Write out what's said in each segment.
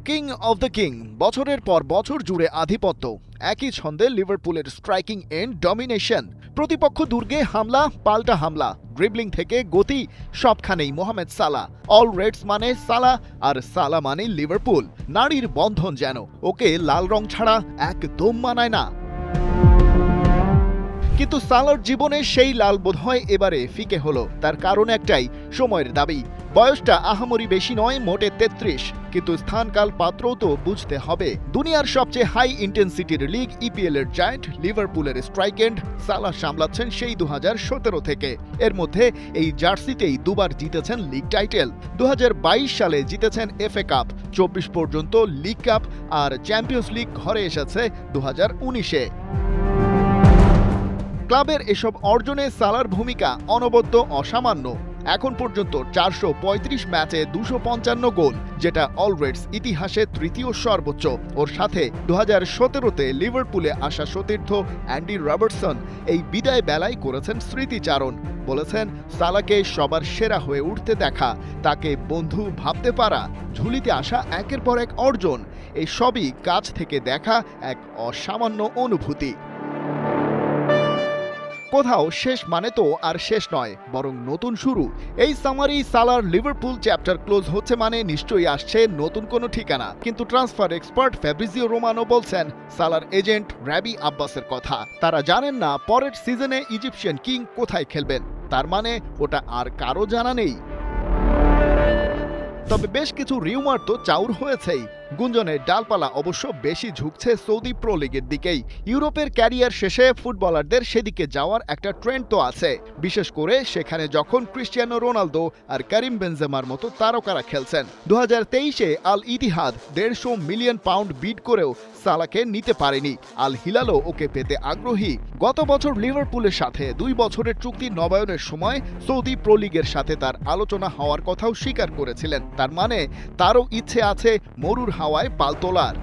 King of the king বছরের পর বছর জুড়ে আধিপত্য, একই ছন্দে লিভারপুলের স্ট্রাইকিং এন্ড ডমিনেশন। প্রতিপক্ষ দুর্গে হামলা পাল্টা হামলা, ড্রিবলিং থেকে গতি, সবখানেই মোহামেদ সালাহ। অল রেডস মানে সালাহ, আর সালাহ মানে লিভারপুল। নারীর বন্ধন যেন, ওকে লাল রং ছাড়া একদম মানায় না। কিন্তু সালার জীবনে সেই লাল বোধহয় এবারে ফিকে হলো। তার কারণ একটাই, সময়ের দাবি। বয়সটা আহামরি বেশি নয়, মোটে ৩৩, কিন্তু স্থানকাল পাত্রও তো বুঝতে হবে। দুনিয়ার সবচেয়ে হাই ইন্টেন্সিটির লিগ ইপিএল এর জায়ান্ট লিভারপুলের স্ট্রাইক এন্ড সালাহ সামলাচ্ছেন সেই ২০১৭ থেকে। এর মধ্যে এই জার্সিতেই দুবার জিতেছেন লিগ টাইটেল। ২০২২ সালে জিতেছেন এফএ কাপ, ২৪ পর্যন্ত লিগ কাপ, আর চ্যাম্পিয়ন্স লিগ ঘরে এসেছে ২০১৯-এ। ক্লাবের এসব অর্জনে সালার ভূমিকা অনবদ্য, অসামান্য। এখন পর্যন্ত ৪৩৫ ম্যাচে ২৫৫ গোল, যেটা অলরেডস ইতিহাসে তৃতীয় সর্বোচ্চ। ওর সাথে ২০১৭-তে লিভারপুলে আসা সতীর্থ অ্যান্ডি রবার্টসন এই বিদায় বেলায় করেছেন স্মৃতিচারণ। বলেছেন, সালাকে সবার সেরা হয়ে উঠতে দেখা, তাকে বন্ধু ভাবতে পারা, ঝুলিতে আসা একের পর এক অর্জন, এই সবই কাছ থেকে দেখা এক অসামান্য অনুভূতি। কোথাও শেষ মানে তো আর শেষ নয়, বরং নতুন শুরু। এই সামারি সালার লিভারপুল চ্যাপ্টার ক্লোজ হচ্ছে মানে নিশ্চয়ই আসছে নতুন কোনো ঠিকানা। কিন্তু ট্রান্সফার এক্সপার্ট ফ্যাব্রিজিও রোমানো বলছেন সালার এজেন্ট রাবি আব্বাসের কথা। তারা জানেন না পরের সিজনে ইজিপশিয়ান কিং কোথায় খেলবেন। তার মানে ওটা আর কারো জানা নেই। তবে বেশ কিছু রিউমার তো চাউর হয়েছেই। গুঞ্জনের ডালপালা অবশ্য বেশি ঝুঁকছে সৌদি প্রো লিগের দিকেই। ইউরোপের ক্যারিয়ার শেষে ফুটবলারদের সেদিকে যাওয়ার একটা ট্রেন্ড তো আছে, বিশেষ করে সেখানে যখন ক্রিস্টিয়ানো রোনালদো আর কারিম বেনজেমার মতো তারকারা খেলছেন। ২০২৩-এ আল ইতিহাদ ১৫০ মিলিয়ন পাউন্ড বিড করেও সালাকে নিতে পারেনি। আল হিলালও ওকে পেতে আগ্রহী। গত বছর লিভারপুলের সাথে ২ বছরের চুক্তি নবায়নের সময় সৌদি প্রো লিগের সাথে তার আলোচনা হওয়ার কথাও স্বীকার করেছিলেন। তার মানে তারও ইচ্ছে আছে মরুর হাওয়ায় পাল তোলার।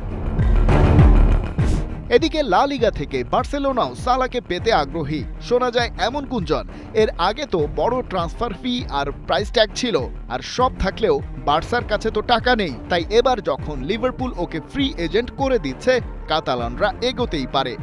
এদিকে লা লিগা থেকে বার্সেলোনাও সালাকে পেতে আগ্রহী। শোনা যায় এমন গুঞ্জন, এর আগে তো বড় ট্রান্সফার ফি আর প্রাইস ট্যাগ ছিল, আর সব থাকলেও বার্সার কাছে তো টাকা নেই। তাই এবার যখন লিভারপুল ওকে ফ্রি এজেন্ট করে দিচ্ছে, কাতালানরা এগোতেই পারে।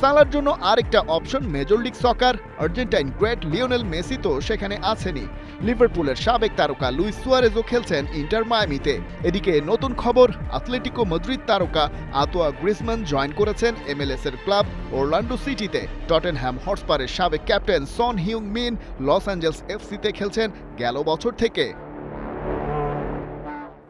সালার জন্য আরেকটা অপশন মেজর লিগ সকার। আর্জেন্টাইন গ্রেট লিওনেল মেসি তো সেখানে আছেনই। লিভারপুলের সাবেক তারকা লুইস সুয়ারেজও খেলছেন ইন্টার মায়ামিতে। এদিকে নতুন খবর, আতলেটিকো মাদ্রিদ তারকা আতোয়া গ্রিজমান জয়েন করেছেন এমএলএস এর ক্লাব অরল্যান্ডো সিটিতে। টটেনহ্যাম হটস্পারের সাবেক ক্যাপ্টেন সন হিউং মিন লস অ্যাঞ্জেলস এফসিতে খেলছেন গেল বছর থেকে।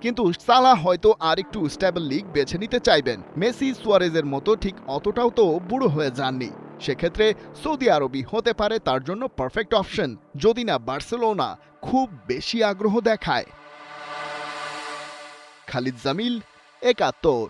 কিন্তু সালাহ হয়তো আরেকটু স্টেবল লিগ বেছে নিতে চাইবেন। মেসি সুয়ারেজের মতো ঠিক অতটাও তো বুড়ো হয়ে যাননি। সেক্ষেত্রে সৌদি আরবই হতে পারে তার জন্য পারফেক্ট অপশন, যদি না বার্সেলোনা খুব বেশি আগ্রহ দেখায়। খালিদ জামিল, ৭১।